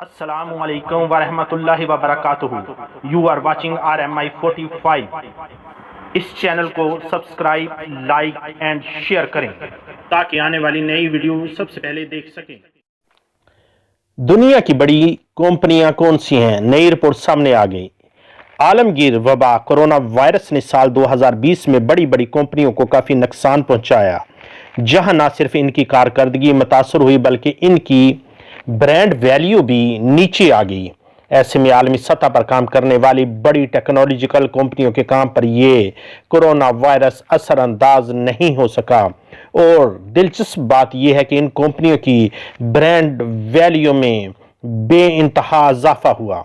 अस्सलामुअलैकुम वरहमतुल्लाहि वबरकातुहू। You are watching RMI 45। इस चैनल को सब्सक्राइब, लाइक एंड शेयर करें ताकि आने वाली नई वीडियो सबसे पहले देख सकें। दुनिया की बड़ी कंपनियां कौन सी हैं? नई रिपोर्ट सामने आ गई। आलमगीर वबा कोरोना वायरस ने साल 2020 में बड़ी बड़ी कंपनियों को काफी नुकसान पहुंचाया, जहां न सिर्फ इनकी कारकर्दगी मुतासर हुई बल्कि इनकी ब्रांड वैल्यू भी नीचे आ गई। ऐसे में आलमी सतह पर काम करने वाली बड़ी टेक्नोलॉजिकल कंपनियों के काम पर यह कोरोना वायरस असरअंदाज नहीं हो सका। और दिलचस्प बात यह है कि इन कंपनियों की ब्रांड वैल्यू में बेइंतहा इजाफा हुआ।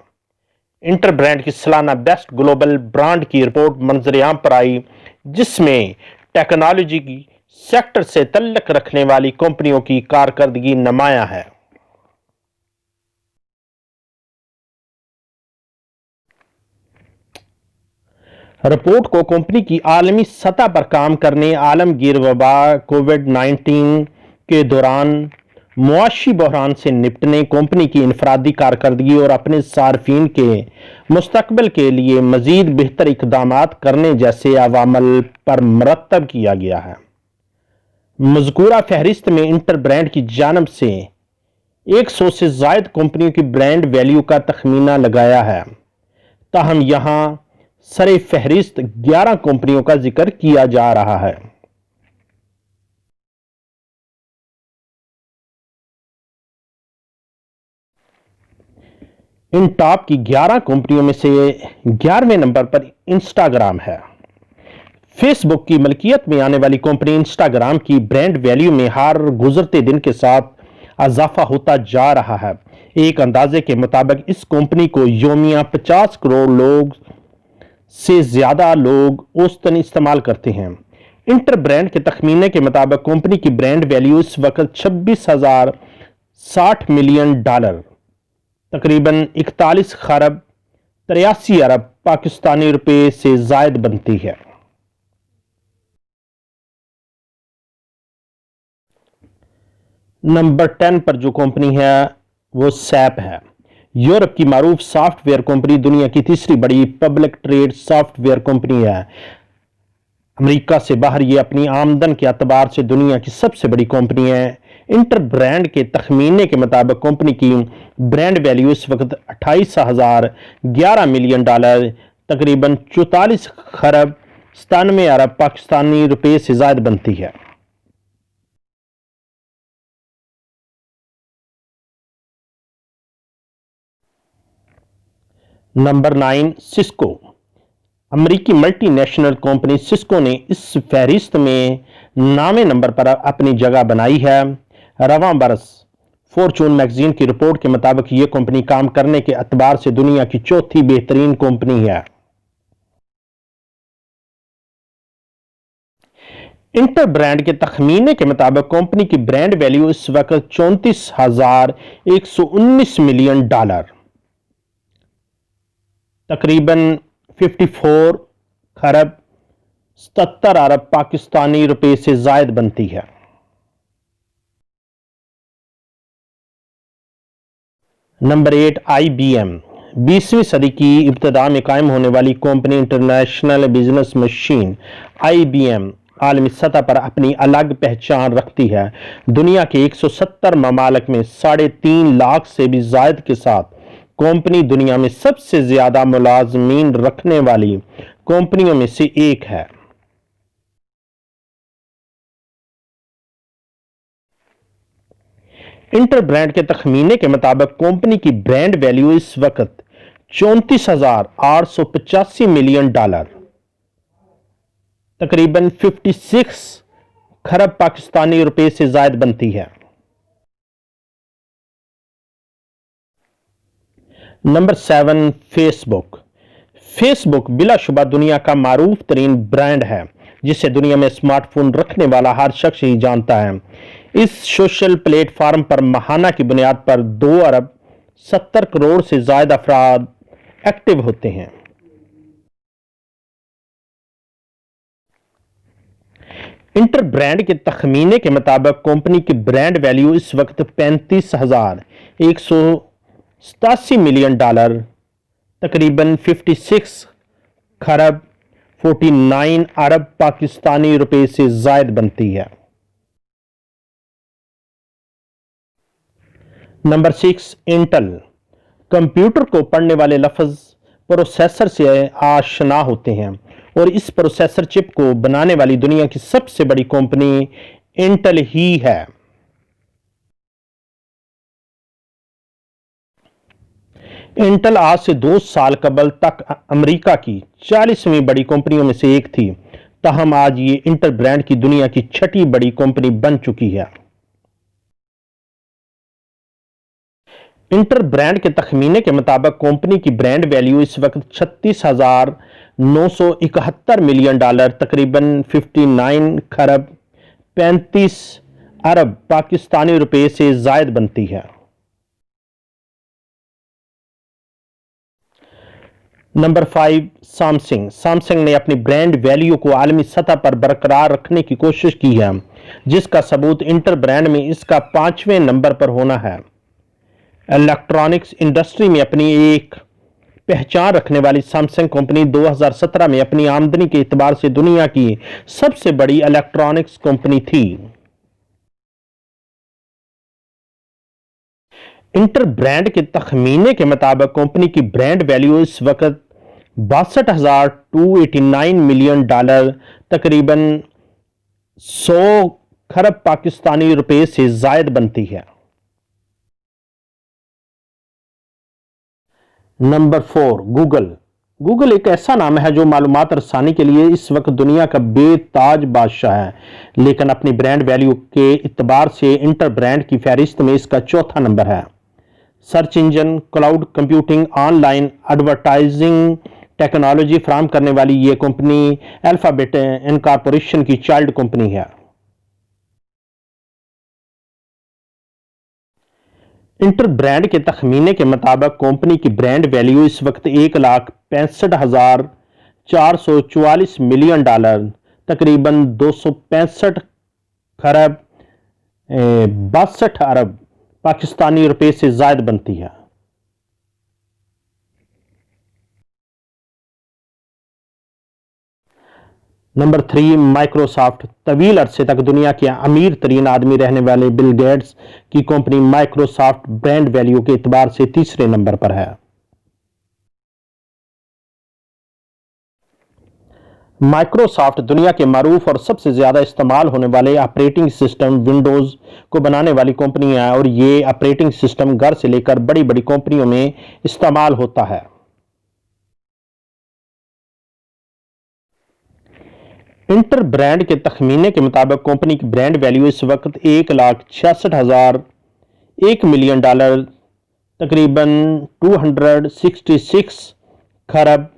इंटरब्रांड की सालाना बेस्ट ग्लोबल ब्रांड की रिपोर्ट मंजरेआम पर आई, जिसमें टेक्नोलॉजी की सेक्टर से तल्लुक रखने वाली कंपनियों की कारकर्दगी नुमाया है। रिपोर्ट को कंपनी की आलमी सतह पर काम करने, आलमगीर वबा कोविड-19 के दौरान मुआशी बहरान से निपटने, कंपनी की इनफरादी कारकर्दगी और अपने सार्फिन के मुस्तकबिल के लिए मजीद बेहतर इकदामात करने जैसे अवामल पर मरतब किया गया है। मज़कूरा फहरिस्त में इंटर ब्रांड की जानिब से 100 से जायद कंपनियों की ब्रांड वैल्यू का तखमीना लगाया है। ताहम यहां सरे फहरिस्त 11 कंपनियों का जिक्र किया जा रहा है। इन टॉप की 11 कंपनियों में से 11वें नंबर पर इंस्टाग्राम है। फेसबुक की मलकियत में आने वाली कंपनी इंस्टाग्राम की ब्रांड वैल्यू में हर गुजरते दिन के साथ इजाफा होता जा रहा है। एक अंदाजे के मुताबिक इस कंपनी को योमिया 50 करोड़ लोग से ज्यादा लोग औसतन इस्तेमाल करते हैं। इंटर ब्रांड के तखमीने के मुताबिक कंपनी की ब्रांड वैल्यू इस वक्त 26,060 मिलियन डॉलर, तकरीबन 41 खरब 83 अरब पाकिस्तानी रुपए से जायद बनती है। नंबर 10 पर जो कंपनी है वो सैप है। यूरोप की मारूफ सॉफ्टवेयर कंपनी, दुनिया की तीसरी बड़ी पब्लिक ट्रेड सॉफ्टवेयर कंपनी है। अमेरिका से बाहर ये अपनी आमदन के अतबार से दुनिया की सबसे बड़ी कंपनी है। इंटर ब्रांड के तखमीने के मुताबिक कंपनी की ब्रांड वैल्यू इस वक्त 28,011 मिलियन डॉलर, तकरीबन 44 खरब 97 अरब पाकिस्तानी रुपए से ज्यादा बनती है। Number 9 Cisco. अमेरिकी मल्टीनेशनल कंपनी सिस्को ने इस फहरिस्त में 9वें नंबर पर अपनी जगह बनाई है। रवां बरस फॉर्चून मैगजीन की रिपोर्ट के मुताबिक यह कंपनी काम करने के एतबार से दुनिया की चौथी बेहतरीन कंपनी है। इंटर ब्रांड के तखमीने के मुताबिक कंपनी की ब्रांड वैल्यू इस वक्त 34,119 मिलियन डॉलर, तकरीबन 54 खरब 77 अरब पाकिस्तानी रुपए से जायद बनती है। Number 8 IBM। 20वीं सदी की इब्तिदा में कायम होने वाली company international business machine IBM आलमी सतह पर अपनी अलग पहचान रखती है। दुनिया के 170 ममालिक में 3.5 लाख से भी जायद के साथ कंपनी दुनिया में सबसे ज्यादा मुलाजमीन रखने वाली कंपनियों में से एक है। इंटर ब्रांड के तखमीने के मुताबिक कंपनी की ब्रांड वैल्यू इस वक्त 34,885 मिलियन डॉलर, तकरीबन 56 खरब पाकिस्तानी रुपए से जायद बनती है। Number 7 Facebook. फेसबुक बिलाशुबा दुनिया का मारूफ तरीन ब्रांड है, जिसे दुनिया में स्मार्टफोन रखने वाला हर शख्स ही जानता है। इस सोशल प्लेटफॉर्म पर माहाना की बुनियाद पर 2 अरब 70 करोड़ से ज्यादा अफराद एक्टिव होते हैं। इंटर ब्रांड के तखमीने के मुताबिक कंपनी की ब्रांड वैल्यू इस वक्त 35,100 87 मिलियन डॉलर तकरीबन 56 खरब 49 अरब पाकिस्तानी रुपए से जायद बनती है। Number 6, Intel. कंप्यूटर को पढ़ने वाले लफ्ज प्रोसेसर से आशना होते हैं और इस प्रोसेसर चिप को बनाने वाली दुनिया की सबसे बड़ी कंपनी इंटेल ही है। इंटेल आज से 2 साल कबल तक अमेरिका की 40वीं बड़ी कंपनियों में से एक थी, ताहम आज ये इंटेल ब्रांड की दुनिया की 6ठी बड़ी कंपनी बन चुकी है। इंटेल ब्रांड के तखमीने के मुताबिक कंपनी की ब्रांड वैल्यू इस वक्त 36,971 मिलियन डॉलर तकरीबन 59 खरब 35 अरब पाकिस्तानी रुपए से जायद बनती है। Number 5, Samsung. सैमसंग ने अपनी ब्रांड वैल्यू को आलमी सतह पर बरकरार रखने की कोशिश की है, जिसका सबूत इंटेल ब्रांड में इसका 5वें नंबर पर होना है। इलेक्ट्रॉनिक्स इंडस्ट्री में अपनी एक पहचान रखने वाली सैमसंग कंपनी 2017 में अपनी आमदनी के एतबार से दुनिया की सबसे बड़ी इलेक्ट्रॉनिक्स कंपनी थी। इंटेल ब्रांड के तखमीने के मुताबिक कंपनी की ब्रांड वैल्यू इस वक्त 62,289 मिलियन डॉलर तकरीबन 100 खरब पाकिस्तानी रुपए से जायद बनती है। Number 4, Google. गूगल एक ऐसा नाम है जो मालूमात रसानी के लिए इस वक्त दुनिया का बेताज बादशाह है, लेकिन अपनी ब्रांड वैल्यू के इतबार से इंटेल ब्रांड की फहरिस्त में इसका 4था नंबर है। Search engine, cloud computing, online advertising technology फराहम करने वाली यह कंपनी अल्फाबेट इनकॉर्पोरेशन की चाइल्ड कंपनी है। इंटेल ब्रांड के तखमीने के मुताबिक कंपनी की ब्रांड वैल्यू इस वक्त 1,65,444 मिलियन डॉलर तकरीबन 265 खरब 62 अरब पाकिस्तानी रुपए से जायद बनती है। Number 3, Microsoft. तवील अरसे तक दुनिया के अमीर तरीन आदमी रहने वाले बिल गेट्स की कंपनी माइक्रोसॉफ्ट ब्रांड वैल्यू के एतबार से 3रे नंबर पर है। माइक्रोसॉफ्ट दुनिया के मारूफ और सबसे ज्यादा इस्तेमाल होने वाले ऑपरेटिंग सिस्टम विंडोज को बनाने वाली कंपनी है और ये ऑपरेटिंग सिस्टम घर से लेकर बड़ी बड़ी कंपनियों में इस्तेमाल होता है। इंटेल ब्रांड के तखमीने के मुताबिक कंपनी की ब्रांड वैल्यू इस वक्त 1,66,001 मिलियन डॉलर तकरीबन 266 खरब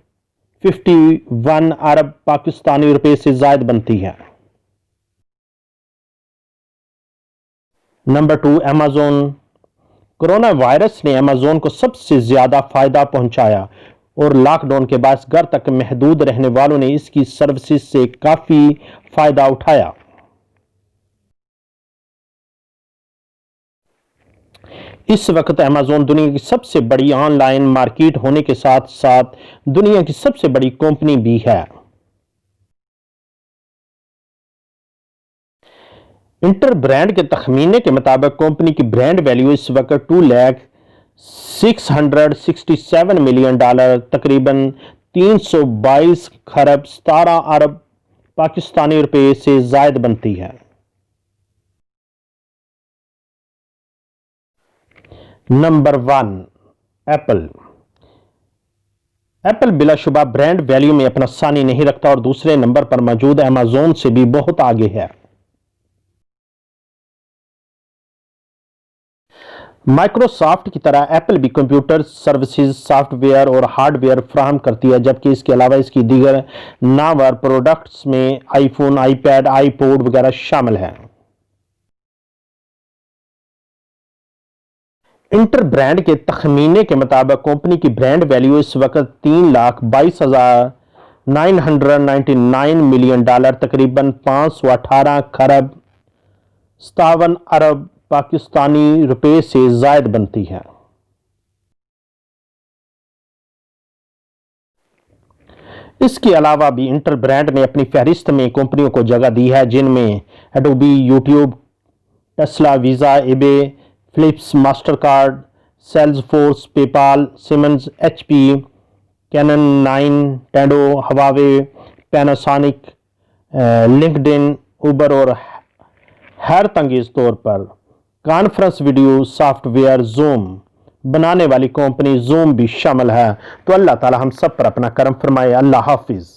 51 अरब पाकिस्तानी रुपए से जायद बनती है। Number 2, Amazon. कोरोना वायरस ने अमेज़न को सबसे ज्यादा फायदा पहुंचाया और लॉकडाउन के बाद घर तक महदूद रहने वालों ने इसकी सर्विसेज से काफी फायदा उठाया। इस वक्त अमेज़न दुनिया की सबसे बड़ी ऑनलाइन मार्केट होने के साथ साथ दुनिया की सबसे बड़ी कंपनी भी है। इंटेल ब्रांड के तखमीने के मुताबिक कंपनी की ब्रांड वैल्यू इस वक्त 2,667 मिलियन डॉलर तकरीबन 322 खरब 17 अरब पाकिस्तानी रुपए से जायद बनती है। Number 1, Apple. एप्पल बिलाशुबा ब्रांड वैल्यू में अपना सानी नहीं रखता और दूसरे नंबर पर मौजूद अमेज़न से भी बहुत आगे है। माइक्रोसॉफ्ट की तरह एप्पल भी कंप्यूटर सर्विसेज, सॉफ्टवेयर और हार्डवेयर फ्राहम करती है, जबकि इसके अलावा इसकी दीगर नामवर प्रोडक्ट्स में आईफोन, आईपैड, आईपॉड वगैरह शामिल हैं। इंटेल ब्रांड के तखमीने के मुताबिक कंपनी की ब्रांड वैल्यू इस वक्त 3,22,999 मिलियन डॉलर तकरीबन 518 खरब 57 अरब पाकिस्तानी रुपए से जायद बनती है। इसके अलावा भी इंटेल ब्रांड ने अपनी फहरिस्त में कंपनियों को जगह दी है, जिनमें Adobe, YouTube, Tesla, Visa, eBay, Philips, Mastercard, Salesforce, PayPal, Siemens, HP, Canon, Nintendo, Huawei, Panasonic, LinkedIn, Uber और हैरत अंगेज तौर पर कॉन्फ्रेंस वीडियो सॉफ्टवेयर जूम बनाने वाली कंपनी जूम भी शामिल है। तो अल्लाह ताला हम सब पर अपना करम फरमाए। अल्लाह हाफिज़।